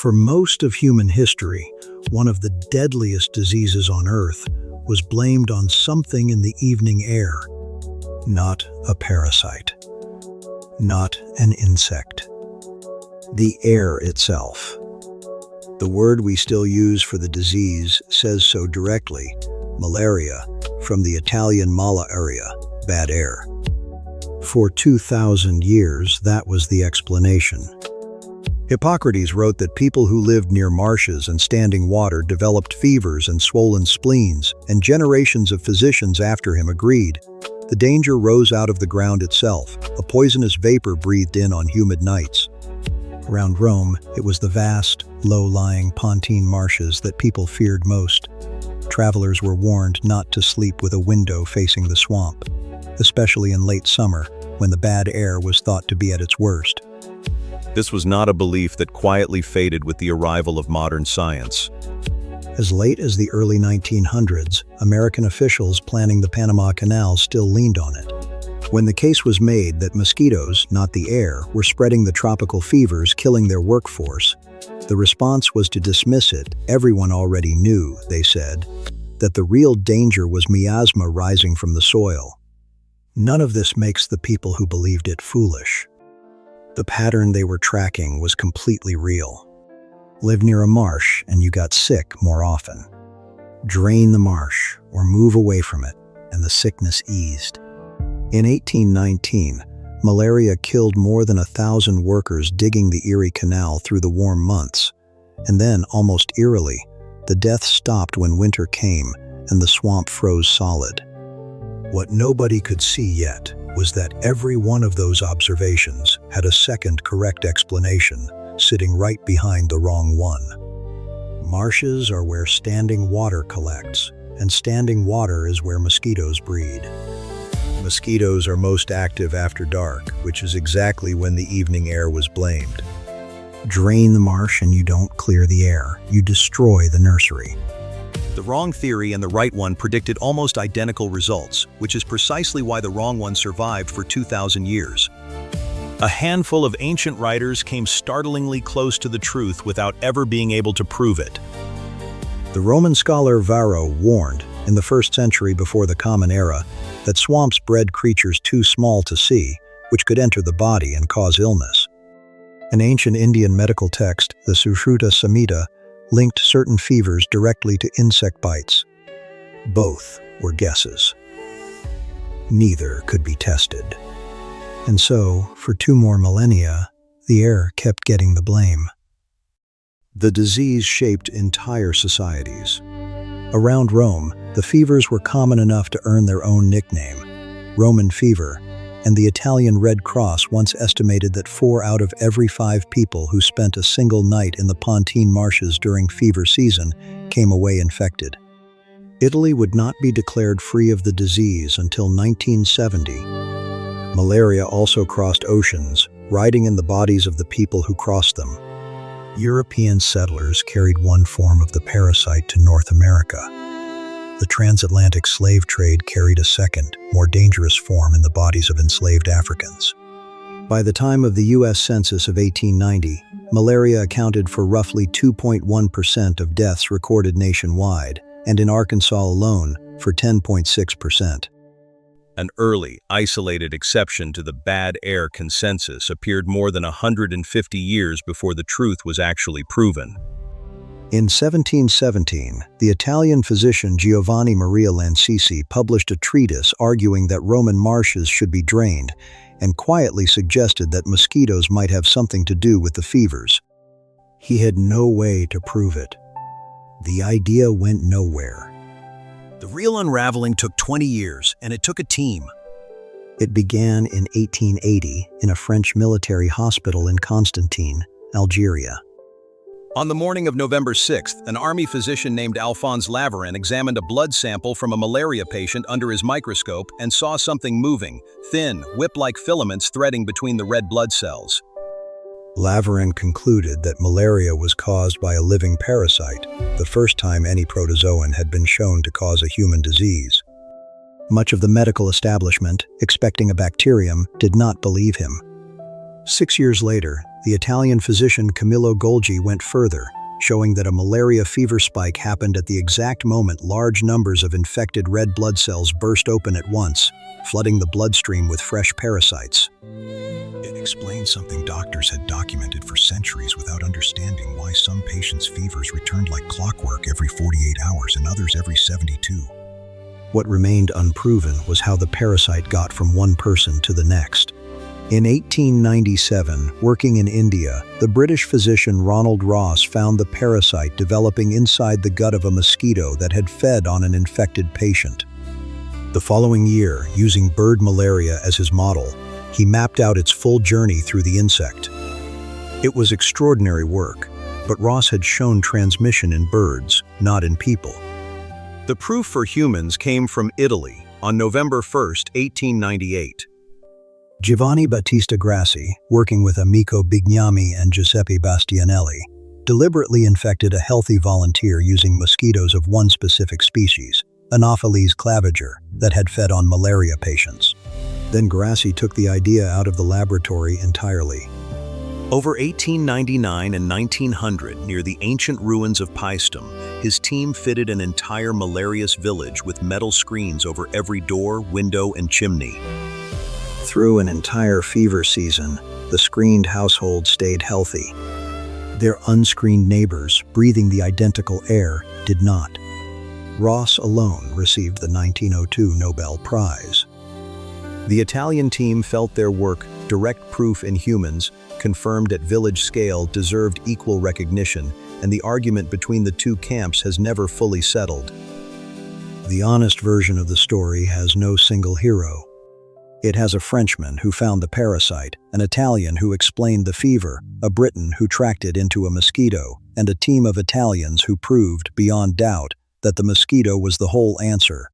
For most of human history, one of the deadliest diseases on Earth was blamed on something in the evening air. Not a parasite. Not an insect. The air itself. The word we still use for the disease says so directly, malaria, from the Italian mala aria, bad air. For 2,000 years, that was the explanation. Hippocrates wrote that people who lived near marshes and standing water developed fevers and swollen spleens, and generations of physicians after him agreed. The danger rose out of the ground itself, a poisonous vapor breathed in on humid nights. Around Rome, it was the vast, low-lying Pontine Marshes that people feared most. Travelers were warned not to sleep with a window facing the swamp, especially in late summer, when the bad air was thought to be at its worst. This was not a belief that quietly faded with the arrival of modern science. As late as the early 1900s, American officials planning the Panama Canal still leaned on it. When the case was made that mosquitoes, not the air, were spreading the tropical fevers killing their workforce, the response was to dismiss it. Everyone already knew, they said, that the real danger was miasma rising from the soil. None of this makes the people who believed it foolish. The pattern they were tracking was completely real. Live near a marsh and you got sick more often. Drain the marsh or move away from it, and the sickness eased. In 1819, malaria killed more than 1,000 workers digging the Erie Canal through the warm months. And then, almost eerily, the deaths stopped when winter came and the swamp froze solid. What nobody could see yet was that every one of those observations had a second correct explanation sitting right behind the wrong one. Marshes are where standing water collects, and standing water is where mosquitoes breed. Mosquitoes are most active after dark, which is exactly when the evening air was blamed. Drain the marsh and you don't clear the air, you destroy the nursery. The wrong theory and the right one predicted almost identical results, which is precisely why the wrong one survived for 2,000 years. A handful of ancient writers came startlingly close to the truth without ever being able to prove it. The Roman scholar Varro warned, in the 1st century before the Common Era, that swamps bred creatures too small to see, which could enter the body and cause illness. An ancient Indian medical text, the Sushruta Samhita, linked certain fevers directly to insect bites. Both were guesses. Neither could be tested. And so, for 2 more millennia, the air kept getting the blame. The disease shaped entire societies. Around Rome, the fevers were common enough to earn their own nickname, Roman fever, and the Italian Red Cross once estimated that 4 out of every 5 people who spent a single night in the Pontine Marshes during fever season came away infected. Italy would not be declared free of the disease until 1970. Malaria also crossed oceans, riding in the bodies of the people who crossed them. European settlers carried one form of the parasite to North America. The transatlantic slave trade carried a second, more dangerous form in the bodies of enslaved Africans. By the time of the U.S. Census of 1890, malaria accounted for roughly 2.1% of deaths recorded nationwide, and in Arkansas alone, for 10.6%. An early, isolated exception to the bad air consensus appeared more than 150 years before the truth was actually proven. In 1717, the Italian physician Giovanni Battista published a treatise arguing that Roman marshes should be drained, and quietly suggested that mosquitoes might have something to do with the fevers. He had no way to prove it. The idea went nowhere. The real unraveling took 20 years, and it took a team. It began in 1880 in a French military hospital in Constantine, Algeria. On the morning of November 6th, an army physician named Alphonse Laveran examined a blood sample from a malaria patient under his microscope and saw something moving, thin, whip-like filaments threading between the red blood cells. Laveran concluded that malaria was caused by a living parasite, the first time any protozoan had been shown to cause a human disease. Much of the medical establishment, expecting a bacterium, did not believe him. 6 years later, The Italian physician Camillo Golgi went further, showing that a malaria fever spike happened at the exact moment large numbers of infected red blood cells burst open at once, flooding the bloodstream with fresh parasites. It explains something doctors had documented for centuries without understanding why some patients' fevers returned like clockwork every 48 hours and others every 72. What remained unproven was how the parasite got from one person to the next. In 1897, working in India, the British physician Ronald Ross found the parasite developing inside the gut of a mosquito that had fed on an infected patient. The following year, using bird malaria as his model, he mapped out its full journey through the insect. It was extraordinary work, but Ross had shown transmission in birds, not in people. The proof for humans came from Italy on November 1st, 1898. Giovanni Battista Grassi, working with Amico Bignami and Giuseppe Bastianelli, deliberately infected a healthy volunteer using mosquitoes of one specific species, Anopheles claviger, that had fed on malaria patients. Then Grassi took the idea out of the laboratory entirely. Over 1899 and 1900, near the ancient ruins of Paestum, his team fitted an entire malarious village with metal screens over every door, window, and chimney. Through an entire fever season, the screened household stayed healthy. Their unscreened neighbors, breathing the identical air, did not. Ross alone received the 1902 Nobel Prize. The Italian team felt their work, direct proof in humans, confirmed at village scale, deserved equal recognition, and the argument between the two camps has never fully settled. The honest version of the story has no single hero. It has a Frenchman who found the parasite, an Italian who explained the fever, a Briton who tracked it into a mosquito, and a team of Italians who proved, beyond doubt, that the mosquito was the whole answer.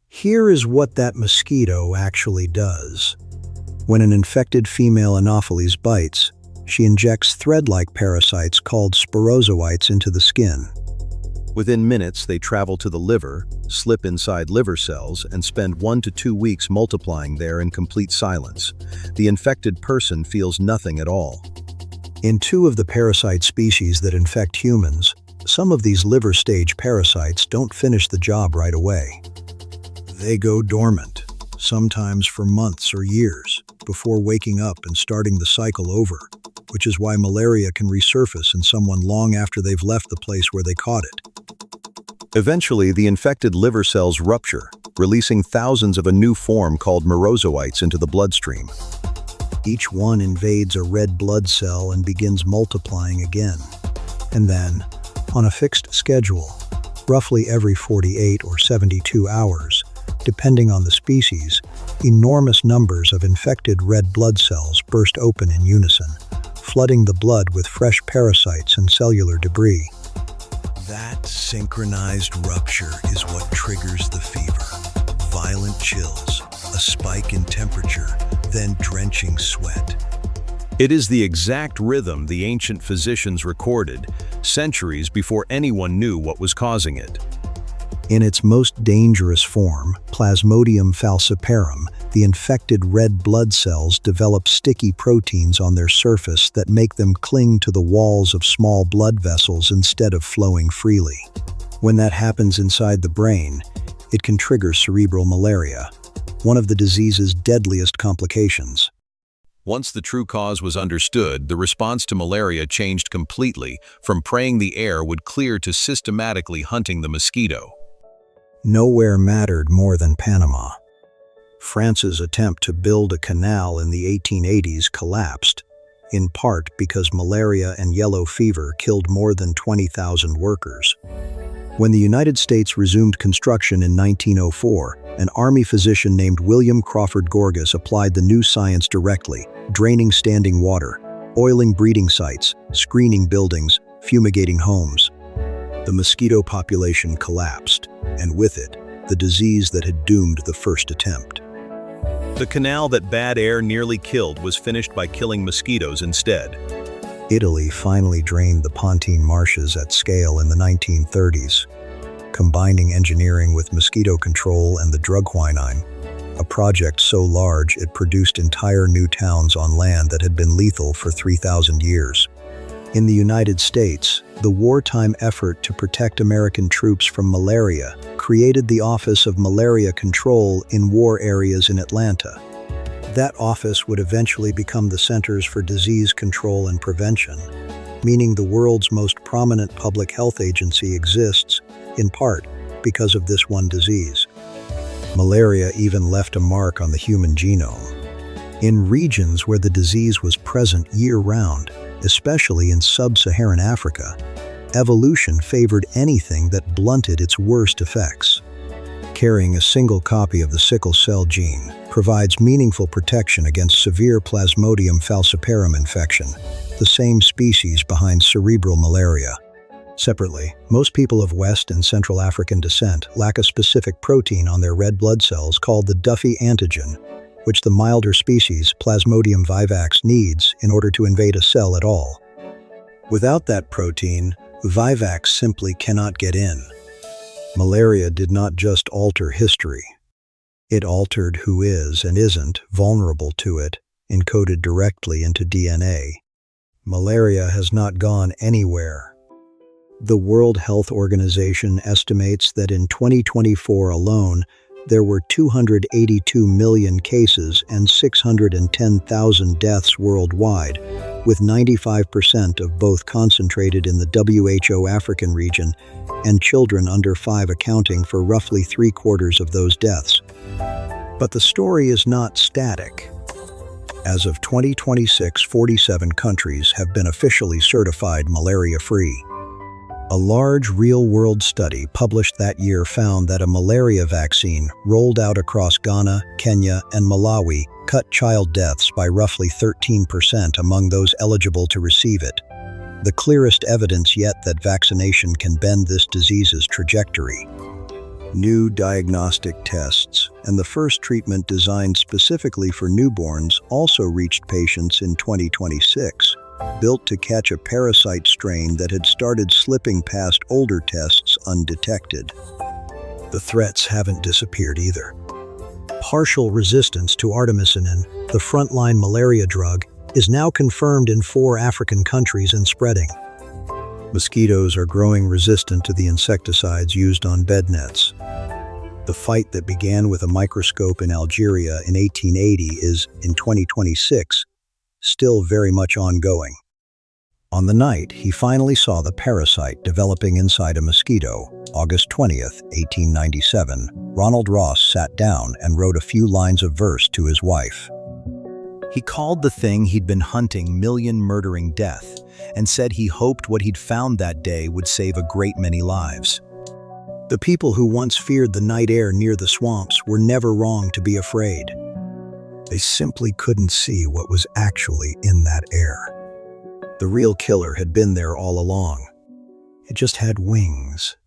Here is what that mosquito actually does. When an infected female Anopheles bites, she injects thread-like parasites called sporozoites into the skin. Within minutes, they travel to the liver, slip inside liver cells, and spend 1 to 2 weeks multiplying there in complete silence. The infected person feels nothing at all. In 2 of the parasite species that infect humans, some of these liver-stage parasites don't finish the job right away. They go dormant, sometimes for months or years, before waking up and starting the cycle over, which is why malaria can resurface in someone long after they've left the place where they caught it. Eventually, the infected liver cells rupture, releasing thousands of a new form called morozoites into the bloodstream. Each one invades a red blood cell and begins multiplying again. And then, on a fixed schedule, roughly every 48 or 72 hours, depending on the species, enormous numbers of infected red blood cells burst open in unison, flooding the blood with fresh parasites and cellular debris. That synchronized rupture is what triggers the fever. Violent chills, a spike in temperature, then drenching sweat. It is the exact rhythm the ancient physicians recorded, centuries before anyone knew what was causing it. In its most dangerous form, Plasmodium falciparum, the infected red blood cells develop sticky proteins on their surface that make them cling to the walls of small blood vessels instead of flowing freely. When that happens inside the brain, it can trigger cerebral malaria, one of the disease's deadliest complications. Once the true cause was understood, the response to malaria changed completely, from praying the air would clear to systematically hunting the mosquito. Nowhere mattered more than Panama. France's attempt to build a canal in the 1880s collapsed, in part because malaria and yellow fever killed more than 20,000 workers. When the United States resumed construction in 1904, an army physician named William Crawford Gorgas applied the new science directly, draining standing water, oiling breeding sites, screening buildings, fumigating homes. The mosquito population collapsed, and with it, the disease that had doomed the first attempt. The canal that bad air nearly killed was finished by killing mosquitoes instead. Italy finally drained the Pontine Marshes at scale in the 1930s. Combining engineering with mosquito control and the drug quinine, a project so large it produced entire new towns on land that had been lethal for 3,000 years. In the United States, the wartime effort to protect American troops from malaria created the Office of Malaria Control in war areas in Atlanta. That office would eventually become the Centers for Disease Control and Prevention, meaning the world's most prominent public health agency exists, in part, because of this one disease. Malaria even left a mark on the human genome. In regions where the disease was present year-round, especially in sub-Saharan Africa, evolution favored anything that blunted its worst effects. Carrying a single copy of the sickle cell gene provides meaningful protection against severe Plasmodium falciparum infection, the same species behind cerebral malaria. Separately, most people of West and Central African descent lack a specific protein on their red blood cells called the Duffy antigen, which the milder species, Plasmodium vivax, needs in order to invade a cell at all. Without that protein, vivax simply cannot get in. Malaria did not just alter history. It altered who is and isn't vulnerable to it, encoded directly into DNA. Malaria has not gone anywhere. The World Health Organization estimates that in 2024 alone, there were 282 million cases and 610,000 deaths worldwide, with 95% of both concentrated in the WHO African region and children under 5 accounting for roughly 3/4 of those deaths. But the story is not static. As of 2026, 47 countries have been officially certified malaria-free. A large real-world study published that year found that a malaria vaccine rolled out across Ghana, Kenya, and Malawi cut child deaths by roughly 13% among those eligible to receive it. The clearest evidence yet that vaccination can bend this disease's trajectory. New diagnostic tests and the first treatment designed specifically for newborns also reached patients in 2026. Built to catch a parasite strain that had started slipping past older tests undetected. The threats haven't disappeared either. Partial resistance to artemisinin, the frontline malaria drug, is now confirmed in 4 African countries and spreading. Mosquitoes are growing resistant to the insecticides used on bed nets. The fight that began with a microscope in Algeria in 1880 is, in 2026, still very much ongoing. On the night he finally saw the parasite developing inside a mosquito, August 20th, 1897, Ronald Ross sat down and wrote a few lines of verse to his wife. He called the thing he'd been hunting million-murdering death, and said he hoped what he'd found that day would save a great many lives. The people who once feared the night air near the swamps were never wrong to be afraid. They simply couldn't see what was actually in that air. The real killer had been there all along. It just had wings.